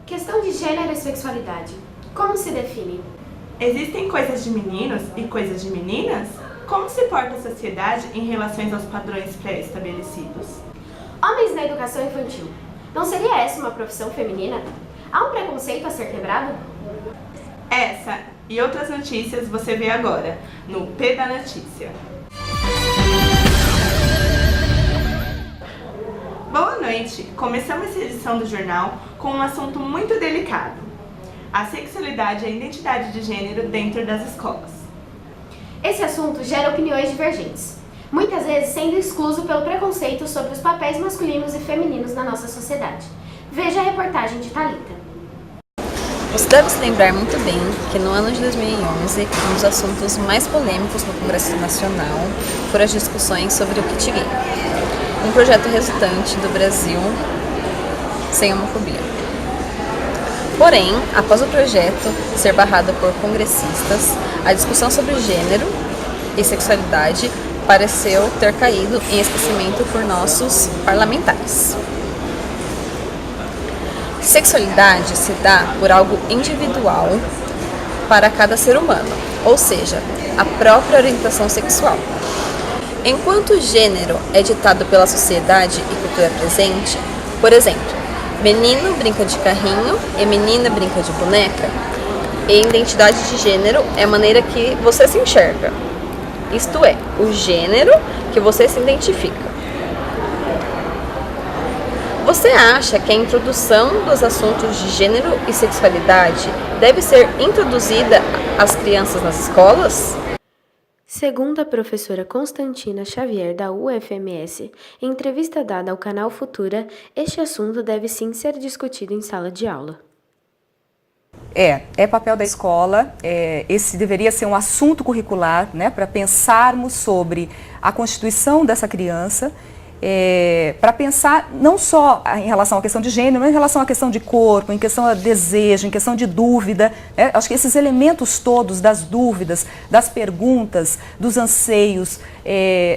Questão de gênero e sexualidade. Como se define? Existem coisas de meninos e coisas de meninas? Como se porta a sociedade em relação aos padrões pré-estabelecidos? Homens na educação infantil. Não seria essa uma profissão feminina? Há um preconceito a ser quebrado? Essa e outras notícias você vê agora, no P da Notícia. Boa noite! Começamos essa edição do jornal com um assunto muito delicado: a sexualidade e a identidade de gênero dentro das escolas. Esse assunto gera opiniões divergentes, muitas vezes sendo excluso pelo preconceito sobre os papéis masculinos e femininos na nossa sociedade. Veja a reportagem de Thalita. Você deve se lembrar muito bem que no ano de 2011, um dos assuntos mais polêmicos no Congresso Nacional foram as discussões sobre o kit gay, um projeto resultante do Brasil sem homofobia. Porém, após o projeto ser barrado por congressistas, a discussão sobre gênero e sexualidade pareceu ter caído em esquecimento por nossos parlamentares. Sexualidade se dá por algo individual para cada ser humano, ou seja, a própria orientação sexual. Enquanto o gênero é ditado pela sociedade e cultura presente, por exemplo, menino brinca de carrinho e menina brinca de boneca, e identidade de gênero é a maneira que você se enxerga, isto é, o gênero que você se identifica. Você acha que a introdução dos assuntos de gênero e sexualidade deve ser introduzida às crianças nas escolas? Segundo a professora Constantina Xavier, da UFMS, em entrevista dada ao canal Futura, este assunto deve sim ser discutido em sala de aula. É papel da escola, esse deveria ser um assunto curricular, né, para pensarmos sobre a constituição dessa criança, para pensar não só em relação à questão de gênero, mas em relação à questão de corpo, em questão de desejo, em questão de dúvida. Acho que esses elementos todos das dúvidas, das perguntas, dos anseios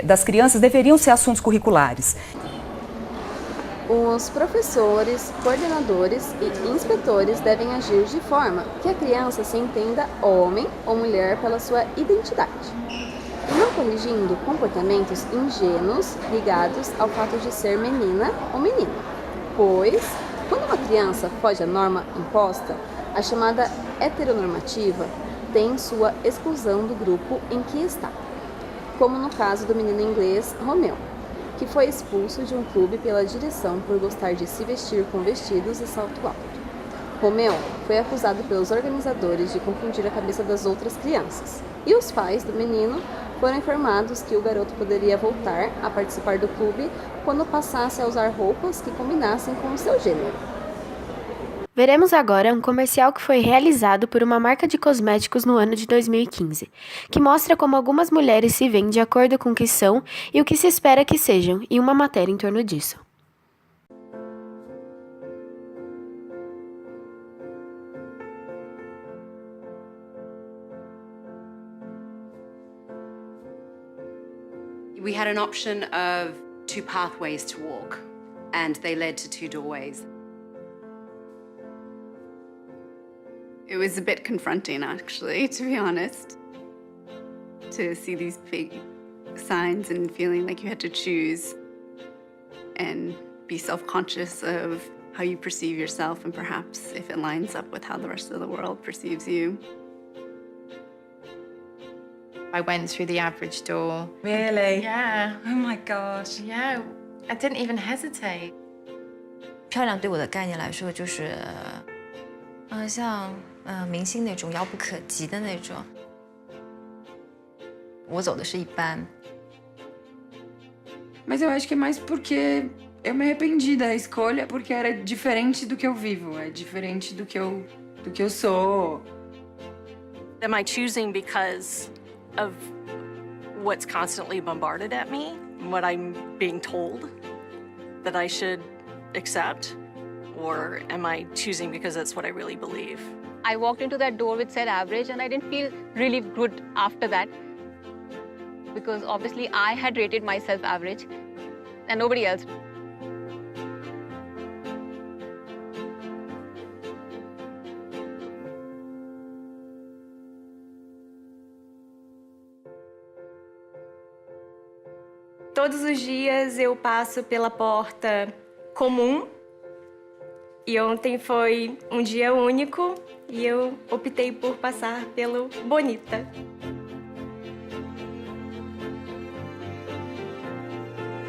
das crianças deveriam ser assuntos curriculares. Os professores, coordenadores e inspetores devem agir de forma que a criança se entenda homem ou mulher pela sua identidade, e não corrigindo comportamentos ingênuos ligados ao fato de ser menina ou menino. Pois, quando uma criança foge à norma imposta, a chamada heteronormativa tem sua exclusão do grupo em que está, como no caso do menino inglês Romeu, que foi expulso de um clube pela direção por gostar de se vestir com vestidos e salto alto. Romeu foi acusado pelos organizadores de confundir a cabeça das outras crianças, e os pais do menino foram informados que o garoto poderia voltar a participar do clube quando passasse a usar roupas que combinassem com o seu gênero. Veremos agora um comercial que foi realizado por uma marca de cosméticos no ano de 2015, que mostra como algumas mulheres se veem de acordo com o que são e o que se espera que sejam, e uma matéria em torno disso. We had an option of 2 pathways to walk, and they led to 2 doorways. It was a bit confronting, actually, to be honest, to see these big signs and feeling like you had to choose and be self-conscious of how you perceive yourself and perhaps if it lines up with how the rest of the world perceives you. I went through the average door. Really? Yeah. Oh my gosh. Yeah. I didn't even hesitate. 漂亮对我的概念来说，就是像明星那种遥不可及的那种。我走的是一般。Mas eu acho que é mais porque eu me arrependi da escolha, porque era diferente do que eu vivo, é diferente do que eu sou. Am I choosing because of what's constantly bombarded at me, what I'm being told that I should accept, or am I choosing because that's what I really believe? I walked into that door which said average, and I didn't feel really good after that, because obviously I had rated myself average and nobody else. Todos os dias eu passo pela porta comum e ontem foi um dia único e eu optei por passar pelo Bonita.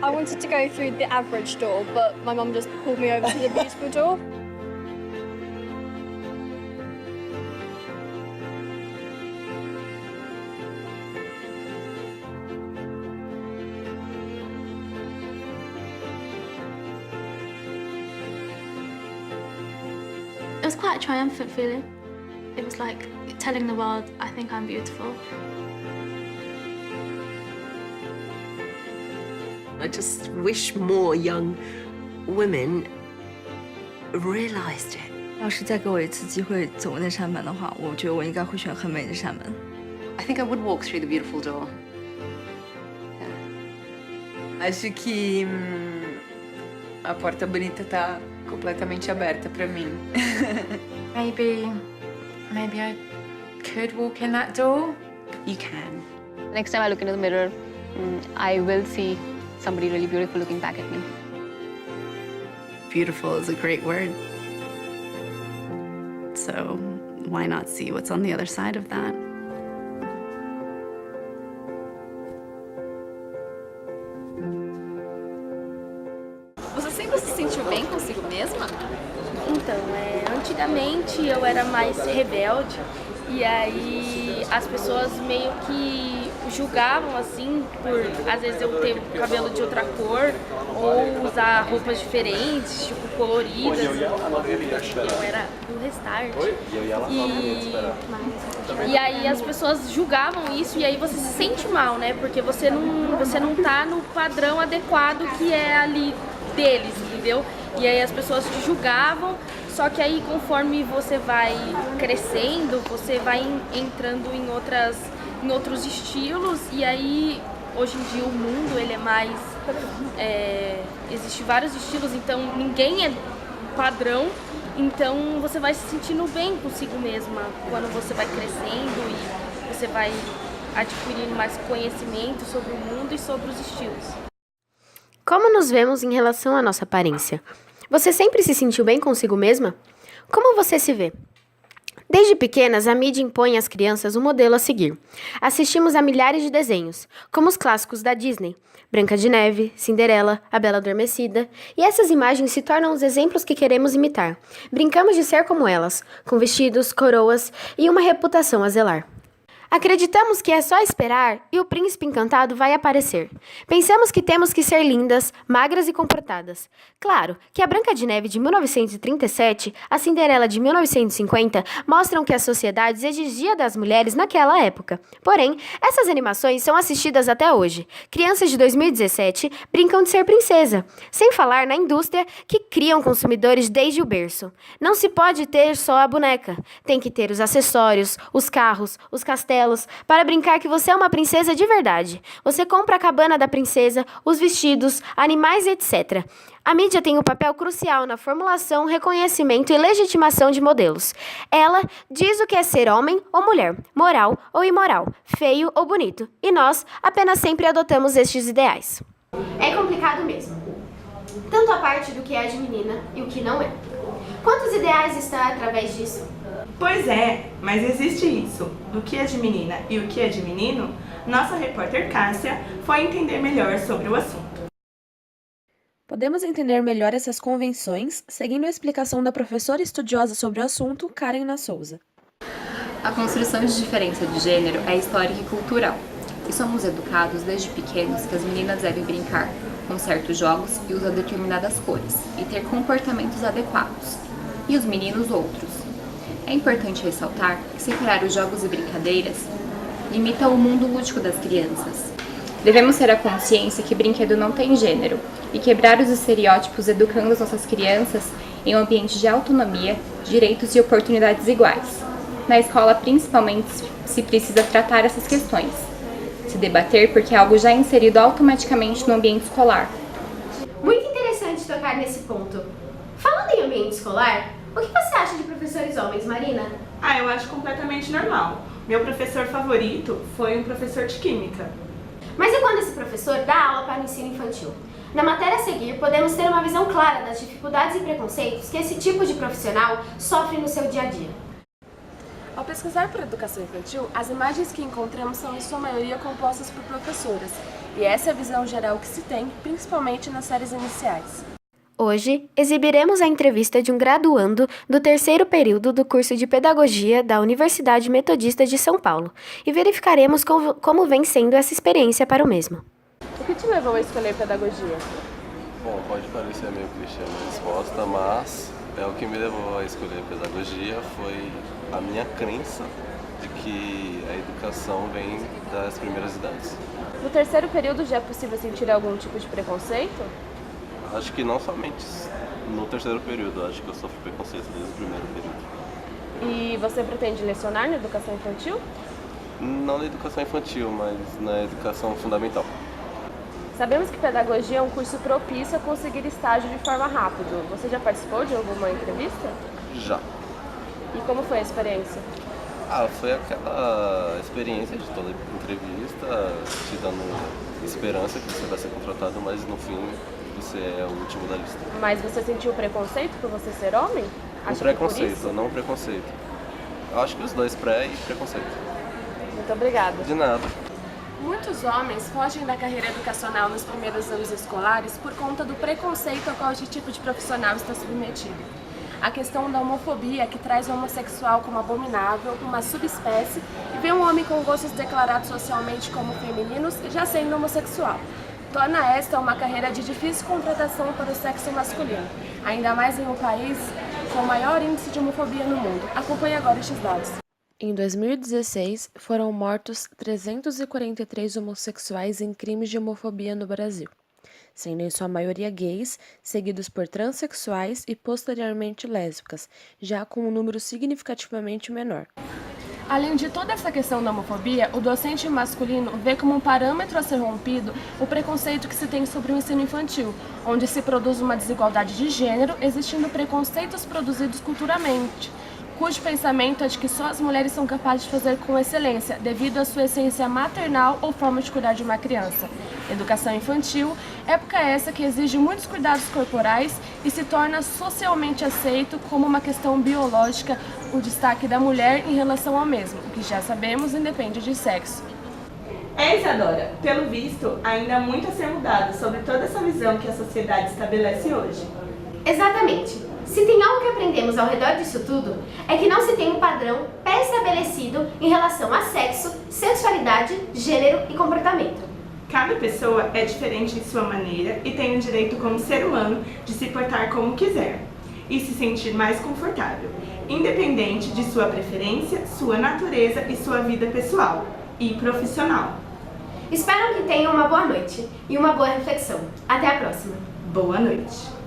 I wanted to go through the average door, but my mum just pulled me over to the beautiful door. It was quite a triumphant feeling. It was like telling the world, I think I'm beautiful. I just wish more young women realized it. 要是再给我一次机会走那扇门的话，我觉得我应该会选很美的扇门。I think I would walk through the beautiful door. Acho que a porta bonita tá completamente aberta para mim. Maybe I could walk in that door. You can. Next time I look into the mirror, I will see somebody really beautiful looking back at me. Beautiful is a great word. So why not see what's on the other side of that? Você sempre se sentiu bem consigo mesma? Então, antigamente eu era mais rebelde e aí as pessoas meio que julgavam assim por às vezes eu ter cabelo de outra cor ou usar roupas diferentes, tipo coloridas. Eu era do Restart. E aí as pessoas julgavam isso e aí você se sente mal, né? Porque você não tá no padrão adequado que é ali deles, entendeu? E aí as pessoas te julgavam, só que aí conforme você vai crescendo, você vai entrando em outros estilos e aí hoje em dia o mundo ele é mais existe vários estilos, então ninguém é padrão, então você vai se sentindo bem consigo mesma quando você vai crescendo e você vai adquirindo mais conhecimento sobre o mundo e sobre os estilos. Como nos vemos em relação à nossa aparência? Você sempre se sentiu bem consigo mesma? Como você se vê? Desde pequenas, a mídia impõe às crianças um modelo a seguir. Assistimos a milhares de desenhos, como os clássicos da Disney, Branca de Neve, Cinderela, A Bela Adormecida, e essas imagens se tornam os exemplos que queremos imitar. Brincamos de ser como elas, com vestidos, coroas e uma reputação a zelar. Acreditamos que é só esperar e o príncipe encantado vai aparecer. Pensamos que temos que ser lindas, magras e comportadas. Claro que a Branca de Neve de 1937, a Cinderela de 1950 mostram que a sociedade exigia das mulheres naquela época. Porém, essas animações são assistidas até hoje. Crianças de 2017 brincam de ser princesa, sem falar na indústria que criam consumidores desde o berço. Não se pode ter só a boneca, tem que ter os acessórios, os carros, os castelos, para brincar que você é uma princesa de verdade. Você compra a cabana da princesa, os vestidos, animais, etc. A mídia tem um papel crucial na formulação, reconhecimento e legitimação de modelos. Ela diz o que é ser homem ou mulher, moral ou imoral, feio ou bonito, e nós apenas sempre adotamos estes ideais. É complicado mesmo. Tanto a parte do que é de menina e o que não é. Quantos ideais estão através disso? Pois é, mas existe isso, do que é de menina e o que é de menino? Nossa repórter Cássia foi entender melhor sobre o assunto. Podemos entender melhor essas convenções seguindo a explicação da professora estudiosa sobre o assunto, Karen Souza. A construção de diferença de gênero é histórica e cultural, e somos educados desde pequenos que as meninas devem brincar com certos jogos e usar determinadas cores, e ter comportamentos adequados, e os meninos outros. É importante ressaltar que separar os jogos e brincadeiras limita o mundo lúdico das crianças. Devemos ter a consciência que brinquedo não tem gênero e quebrar os estereótipos educando as nossas crianças em um ambiente de autonomia, direitos e oportunidades iguais. Na escola, principalmente, se precisa tratar essas questões, se debater porque é algo já inserido automaticamente no ambiente escolar. Muito interessante tocar nesse ponto. Falando em ambiente escolar, o que você acha de professores homens, Marina? Eu acho completamente normal. Meu professor favorito foi um professor de química. Mas e quando esse professor dá aula para o ensino infantil? Na matéria a seguir, podemos ter uma visão clara das dificuldades e preconceitos que esse tipo de profissional sofre no seu dia a dia. Ao pesquisar por educação infantil, as imagens que encontramos são em sua maioria compostas por professoras, e essa é a visão geral que se tem, principalmente nas séries iniciais. Hoje, exibiremos a entrevista de um graduando do 3º período do curso de Pedagogia da Universidade Metodista de São Paulo e verificaremos como vem sendo essa experiência para o mesmo. O que te levou a escolher Pedagogia? Bom, pode parecer meio clichê a resposta, mas o que me levou a escolher Pedagogia foi a minha crença de que a educação vem das primeiras idades. No 3º período já é possível sentir algum tipo de preconceito? Acho que não somente no 3º período, acho que eu sofro preconceito desde o 1º período. E você pretende lecionar na educação infantil? Não na educação infantil, mas na educação fundamental. Sabemos que Pedagogia é um curso propício a conseguir estágio de forma rápida. Você já participou de alguma entrevista? Já. E como foi a experiência? Foi aquela experiência de toda entrevista, te dando esperança que você vai ser contratado, mas no fim você é o último da lista. Mas você sentiu preconceito por você ser homem? Um preconceito, não preconceito. Eu acho que os dois, pré e preconceito. Muito obrigada. De nada. Muitos homens fogem da carreira educacional nos primeiros anos escolares por conta do preconceito ao qual esse tipo de profissional está submetido. A questão da homofobia, que traz o homossexual como abominável, uma subespécie, e vê um homem com gostos declarados socialmente como femininos já sendo homossexual. Torna esta uma carreira de difícil contratação para o sexo masculino, ainda mais em um país com o maior índice de homofobia no mundo. Acompanhe agora estes dados. Em 2016, foram mortos 343 homossexuais em crimes de homofobia no Brasil, sendo em sua maioria gays, seguidos por transexuais e posteriormente lésbicas, já com um número significativamente menor. Além de toda essa questão da homofobia, o docente masculino vê como um parâmetro a ser rompido o preconceito que se tem sobre o ensino infantil, onde se produz uma desigualdade de gênero, existindo preconceitos produzidos culturalmente, cujo pensamento é de que só as mulheres são capazes de fazer com excelência, devido à sua essência maternal ou forma de cuidar de uma criança. Educação infantil, época essa que exige muitos cuidados corporais e se torna socialmente aceito como uma questão biológica o destaque da mulher em relação ao mesmo, o que já sabemos independe de sexo. Isadora, pelo visto, ainda há muito a ser mudado sobre toda essa visão que a sociedade estabelece hoje. Exatamente. Se tem algo que aprendemos ao redor disso tudo, é que não se tem um padrão pré-estabelecido em relação a sexo, sexualidade, gênero e comportamento. Cada pessoa é diferente em sua maneira e tem o direito como ser humano de se portar como quiser e se sentir mais confortável, independente de sua preferência, sua natureza e sua vida pessoal e profissional. Espero que tenham uma boa noite e uma boa reflexão. Até a próxima. Boa noite.